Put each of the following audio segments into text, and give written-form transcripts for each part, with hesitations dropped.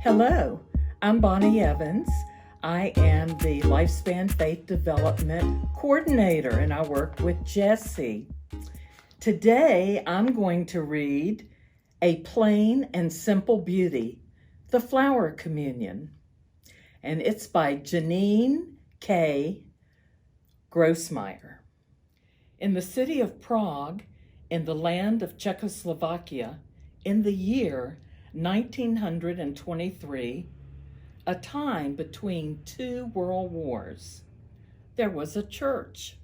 Hello, I'm Bonnie Evans. I am the Lifespan Faith Development Coordinator and I work with Jesse. Today I'm going to read A Plain and Simple Beauty, The Flower Communion. And it's by Janeen K. Grohsmeyer. In the city of Prague, in the land of Czechoslovakia, in the year 1923, a time between two world wars, there was a church.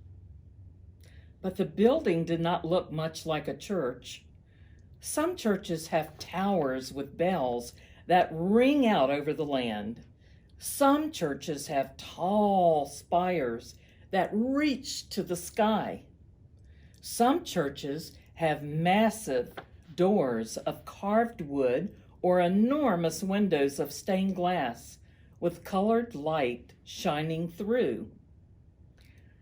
But the building did not look much like a church. Some churches have towers with bells that ring out over the land. Some churches have tall spires that reach to the sky. Some churches have massive doors of carved wood or enormous windows of stained glass with colored light shining through.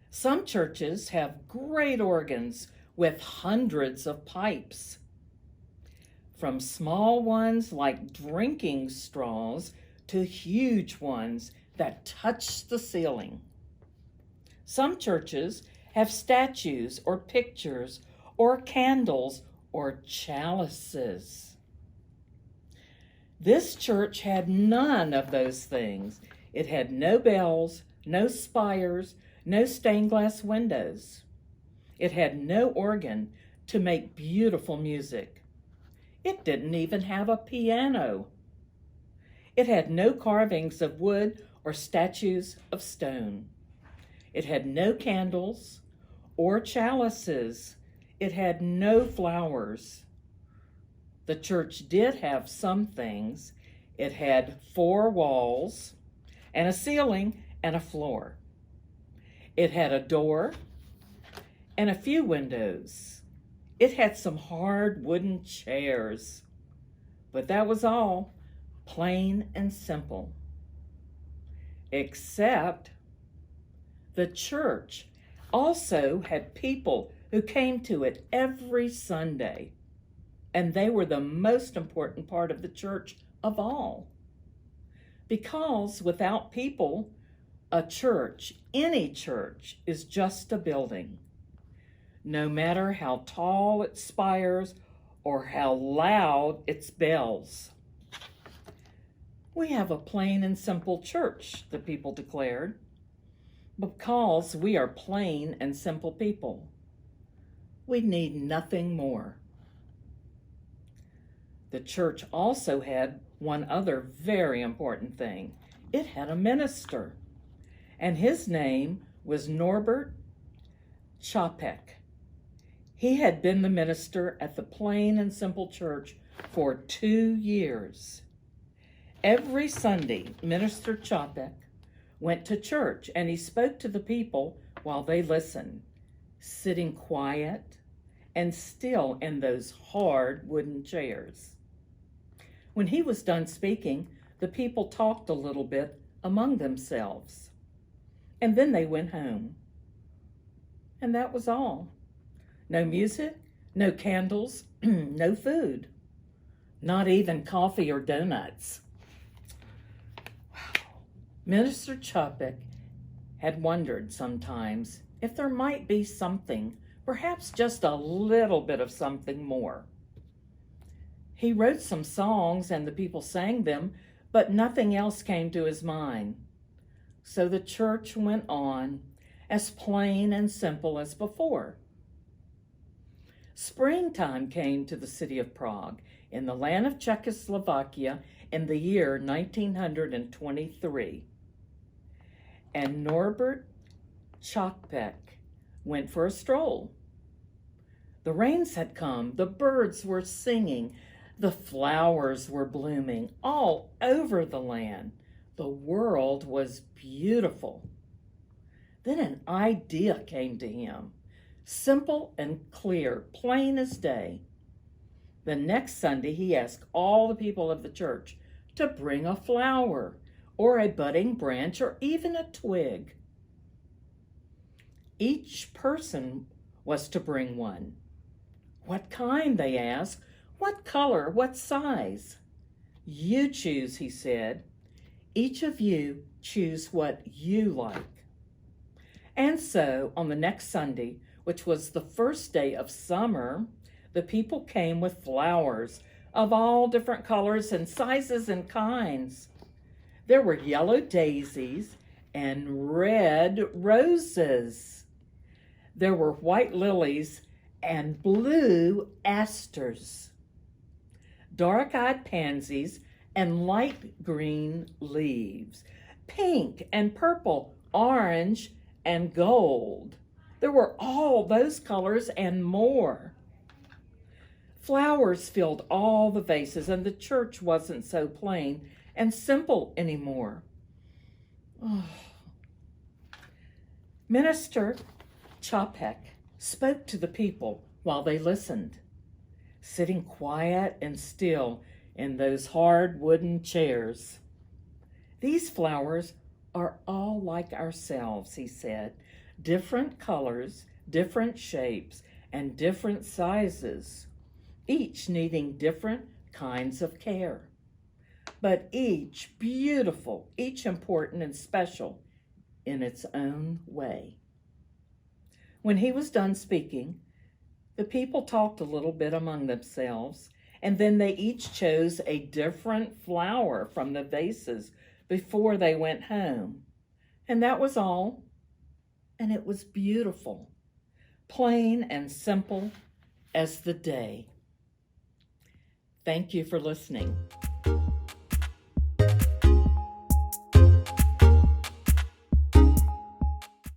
Some churches have great organs with hundreds of pipes, from small ones like drinking straws to huge ones that touch the ceiling. Some churches have statues or pictures or candles or chalices. This church had none of those things. It had no bells, no spires, no stained glass windows. It had no organ to make beautiful music. It didn't even have a piano. It had no carvings of wood or statues of stone. It had no candles or chalices. It had no flowers. The church did have some things. It had 4 walls and a ceiling and a floor. It had a door and a few windows. It had some hard wooden chairs. But that was all, plain and simple. Except the church also had people who came to it every Sunday, and they were the most important part of the church of all. Because without people, a church, any church, is just a building. No matter how tall its spires or how loud its bells. We have a plain and simple church, the people declared, because we are plain and simple people. We need nothing more. The church also had one other very important thing. It had a minister, and his name was Norbert Chopek. He had been the minister at the plain and simple church for 2 years. Every Sunday, Minister Chopek went to church and he spoke to the people while they listened, sitting quiet and still in those hard wooden chairs. When he was done speaking, the people talked a little bit among themselves, and then they went home. And that was all. No music, no candles, no food, not even coffee or donuts. Minister Chopek had wondered sometimes if there might be something, perhaps just a little bit of something more. He wrote some songs and the people sang them, but nothing else came to his mind. So the church went on as plain and simple as before. Springtime came to the city of Prague in the land of Czechoslovakia in the year 1923. And Norbert Chopek went for a stroll. The rains had come, the birds were singing, the flowers were blooming all over the land. The world was beautiful. Then an idea came to him, simple and clear, plain as day. The next Sunday, he asked all the people of the church to bring a flower or a budding branch or even a twig. Each person was to bring one. What kind, they asked. What color? What size? You choose, he said. Each of you choose what you like. And so, on the next Sunday, which was the first day of summer, the people came with flowers of all different colors and sizes and kinds. There were yellow daisies and red roses. There were white lilies and blue asters, dark-eyed pansies and light green leaves, pink and purple, orange and gold. There were all those colors and more. Flowers filled all the vases, and the church wasn't so plain and simple anymore. Oh. Minister Chapek spoke to the people while they listened, sitting quiet and still in those hard wooden chairs. These flowers are all like ourselves, he said, different colors, different shapes, and different sizes, each needing different kinds of care, but each beautiful, each important and special in its own way. When he was done speaking, the people talked a little bit among themselves, and then they each chose a different flower from the vases before they went home. And that was all. And it was beautiful, plain and simple as the day. Thank you for listening.